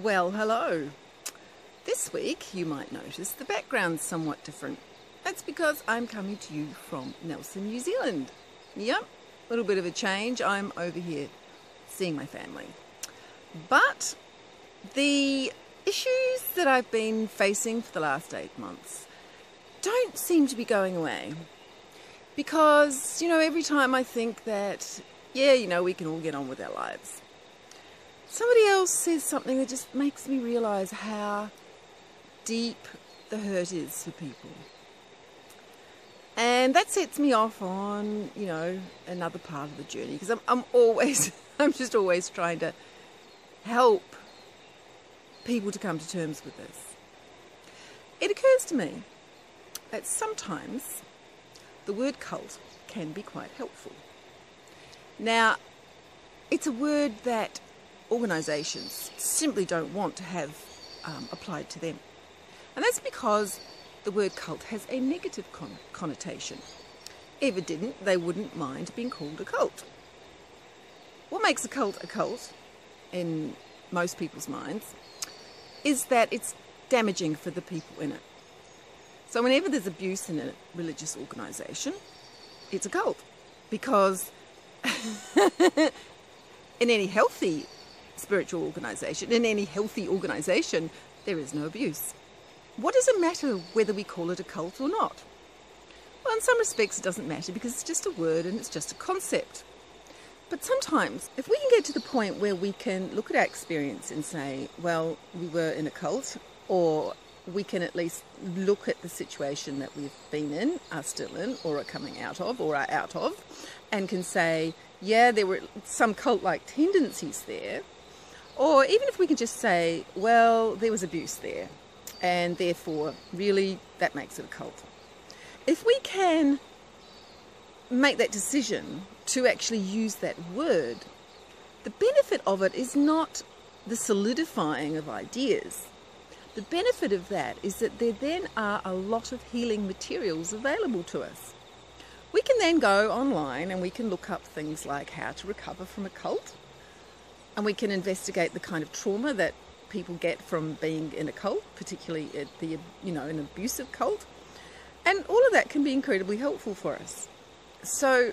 Well, hello. This week you might notice the background's somewhat different. That's because I'm coming to you from Nelson, New Zealand. Yep, a little bit of a change. I'm over here seeing my family. But the issues that I've been facing for the last 8 months don't seem to be going away. Because, every time I think that, we can all get on with our lives, somebody else says something that just makes me realise how deep the hurt is for people. And that sets me off on, another part of the journey, because I'm just always trying to help people to come to terms with this. It occurs to me that sometimes the word cult can be quite helpful. Now, it's a word that organisations simply don't want to have applied to them. And that's because the word cult has a negative connotation. If it didn't, they wouldn't mind being called a cult. What makes a cult in most people's minds is that it's damaging for the people in it. So whenever there's abuse in a religious organisation, it's a cult. Because in any healthy spiritual organisation, in any healthy organisation, there is no abuse. What does it matter whether we call it a cult or not? Well, in some respects it doesn't matter, because it's just a word and it's just a concept. But sometimes, if we can get to the point where we can look at our experience and say, well, we were in a cult, or we can at least look at the situation that we've been in, are still in, or are coming out of, or are out of, and can say, yeah, there were some cult-like tendencies there. Or even if we can just say, well, there was abuse there, and therefore, really, that makes it a cult. If we can make that decision to actually use that word, the benefit of it is not the solidifying of ideas. The benefit of that is that there then are a lot of healing materials available to us. We can then go online and we can look up things like how to recover from a cult, and we can investigate the kind of trauma that people get from being in a cult, particularly at an abusive cult, and all of that can be incredibly helpful for us. So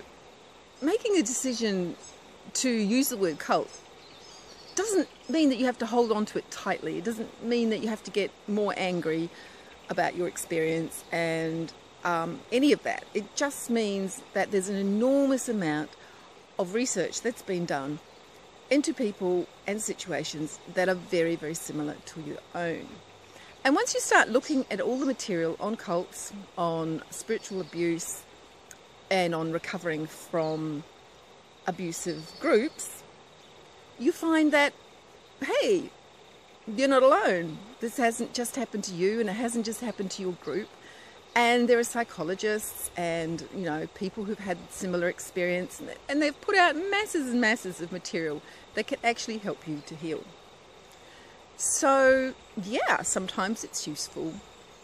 making a decision to use the word cult doesn't mean that you have to hold on to it tightly. It doesn't mean that you have to get more angry about your experience and any of that. It just means that there's an enormous amount of research that's been done into people and situations that are very, very similar to your own. And once you start looking at all the material on cults, on spiritual abuse, and on recovering from abusive groups, you find that, hey, you're not alone. This hasn't just happened to you, and it hasn't just happened to your group. And there are psychologists and, people who've had similar experience, and they've put out masses and masses of material that can actually help you to heal. So, yeah, sometimes it's useful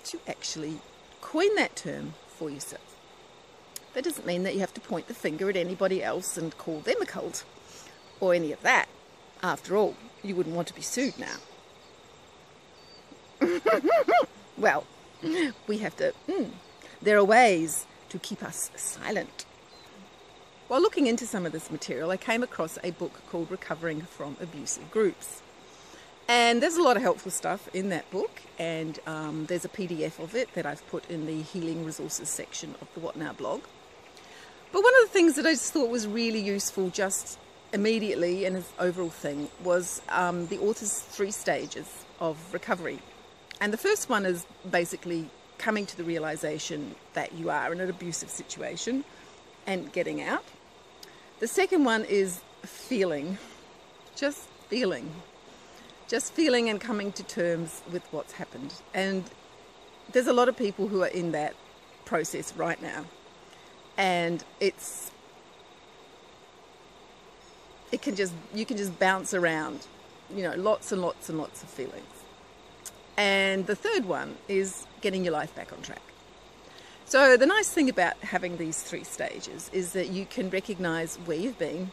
to actually coin that term for yourself. That doesn't mean that you have to point the finger at anybody else and call them a cult or any of that. After all, you wouldn't want to be sued now. Well, we have to... there are ways to keep us silent. While looking into some of this material, I came across a book called Recovering from Abusive Groups. And there's a lot of helpful stuff in that book, and there's a PDF of it that I've put in the Healing Resources section of the What Now blog. But one of the things that I just thought was really useful just immediately and as overall thing was the author's 3 stages of recovery. And the first one is basically coming to the realization that you are in an abusive situation and getting out. The second one is feeling, just feeling and coming to terms with what's happened. And there's a lot of people who are in that process right now. And you can just bounce around, lots and lots and lots of feelings. And the third one is getting your life back on track. So the nice thing about having these 3 stages is that you can recognize where you've been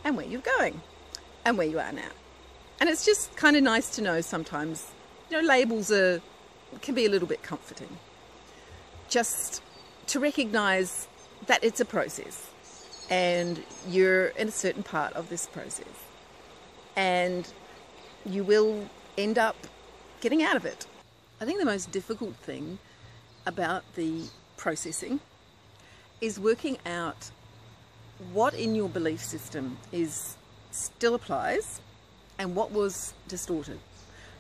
and where you're going and where you are now. And it's just kind of nice to know sometimes, labels can be a little bit comforting. Just to recognise that it's a process and you're in a certain part of this process and you will end up getting out of it. I think the most difficult thing about the processing is working out what in your belief system still applies and what was distorted.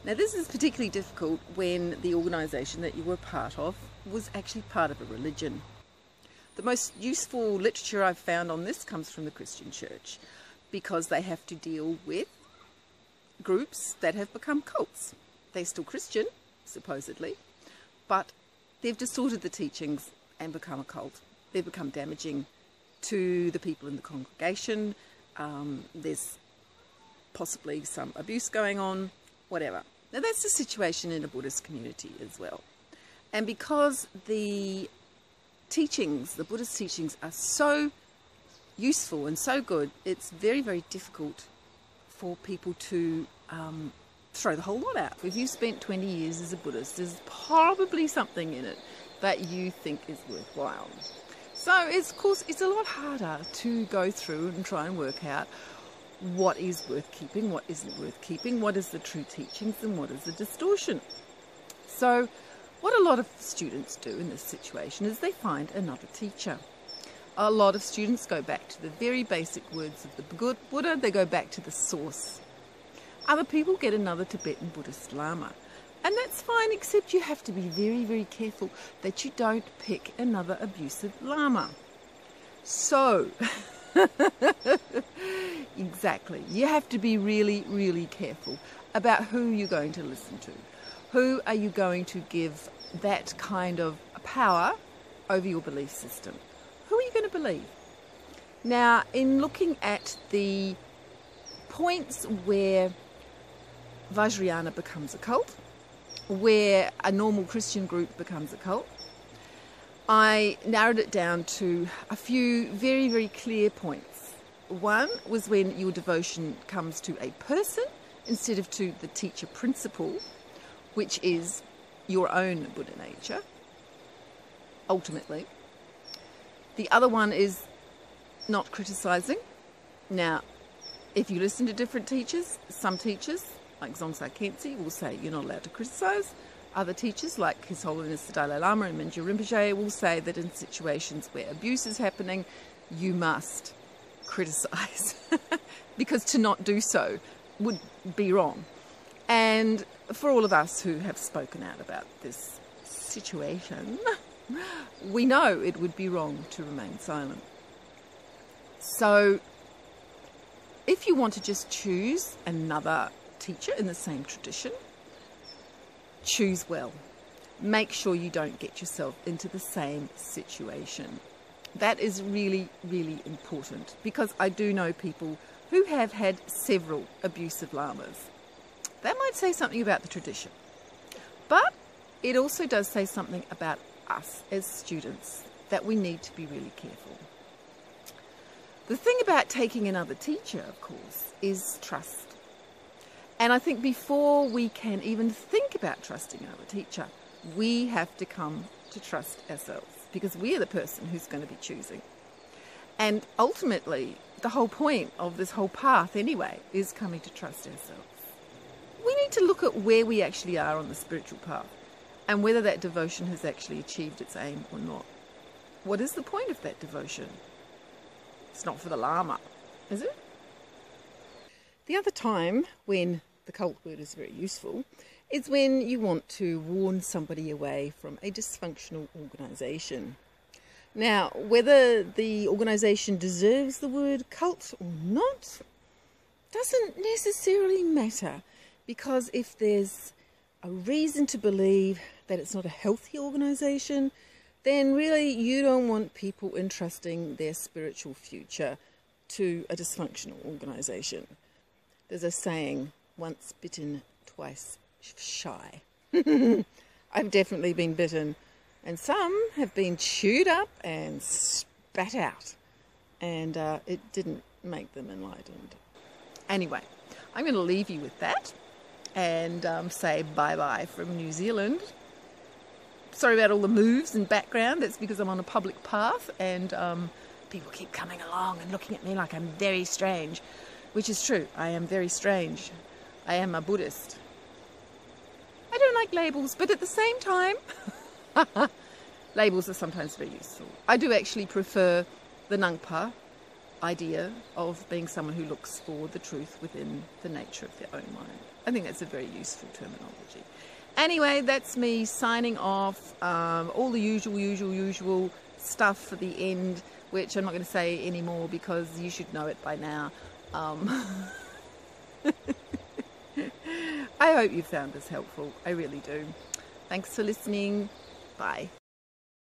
Now this is particularly difficult when the organisation that you were part of was actually part of a religion. The most useful literature I've found on this comes from the Christian Church, because they have to deal with groups that have become cults. They're still Christian, supposedly, but they've distorted the teachings and become a cult. They've become damaging to the people in the congregation. There's possibly some abuse going on, whatever. Now that's the situation in a Buddhist community as well. And because the Buddhist teachings are so useful and so good, it's very, very difficult for people to throw the whole lot out. If you've spent 20 years as a Buddhist, there's probably something in it that you think is worthwhile. So of course it's a lot harder to go through and try and work out what is worth keeping, what isn't worth keeping, what is the true teachings and what is the distortion. So what a lot of students do in this situation is they find another teacher. A lot of students go back to the very basic words of the Buddha, they go back to the source. Other people get another Tibetan Buddhist Lama. And that's fine, except you have to be very, very careful that you don't pick another abusive Lama. So, exactly, you have to be really, really careful about who you're going to listen to. Who are you going to give that kind of power over your belief system? Who are you going to believe? Now, in looking at the points where Vajrayana becomes a cult, where a normal Christian group becomes a cult, I narrowed it down to a few very, very clear points. One was when your devotion comes to a person instead of to the teacher principle, which is your own Buddha nature, ultimately. The other one is not criticising. Now, if you listen to different teachers, some teachers, like Dzongsa Khyentse, will say you're not allowed to criticise. Other teachers, like His Holiness the Dalai Lama and Mingyur Rinpoche, will say that in situations where abuse is happening, you must criticise, because to not do so would be wrong. And for all of us who have spoken out about this situation, we know it would be wrong to remain silent. So if you want to just choose another teacher in the same tradition, choose well. Make sure you don't get yourself into the same situation. That is really, really important, because I do know people who have had several abusive lamas. That might say something about the tradition, but it also does say something about us as students, that we need to be really careful. The thing about taking another teacher, of course, is trust. And I think before we can even think about trusting another teacher, we have to come to trust ourselves, because we are the person who's going to be choosing. And ultimately, the whole point of this whole path anyway is coming to trust ourselves. We need to look at where we actually are on the spiritual path and whether that devotion has actually achieved its aim or not. What is the point of that devotion? It's not for the Lama, is it? The other time when the cult word is very useful is when you want to warn somebody away from a dysfunctional organisation. Now, whether the organisation deserves the word cult or not doesn't necessarily matter, because if there's a reason to believe that it's not a healthy organisation, then really you don't want people entrusting their spiritual future to a dysfunctional organisation. There's a saying, once bitten, twice shy. I've definitely been bitten, and some have been chewed up and spat out, and it didn't make them enlightened. Anyway, I'm going to leave you with that and say bye-bye from New Zealand. Sorry about all the moves and background. That's because I'm on a public path and people keep coming along and looking at me like I'm very strange, which is true. I am very strange. I am a Buddhist. I don't like labels, but at the same time, labels are sometimes very useful. I do actually prefer the Nangpa idea of being someone who looks for the truth within the nature of their own mind. I think that's a very useful terminology. Anyway, that's me signing off. All the usual stuff for the end, which I'm not going to say anymore because you should know it by now. I hope you found this helpful. I really do. Thanks for listening. Bye.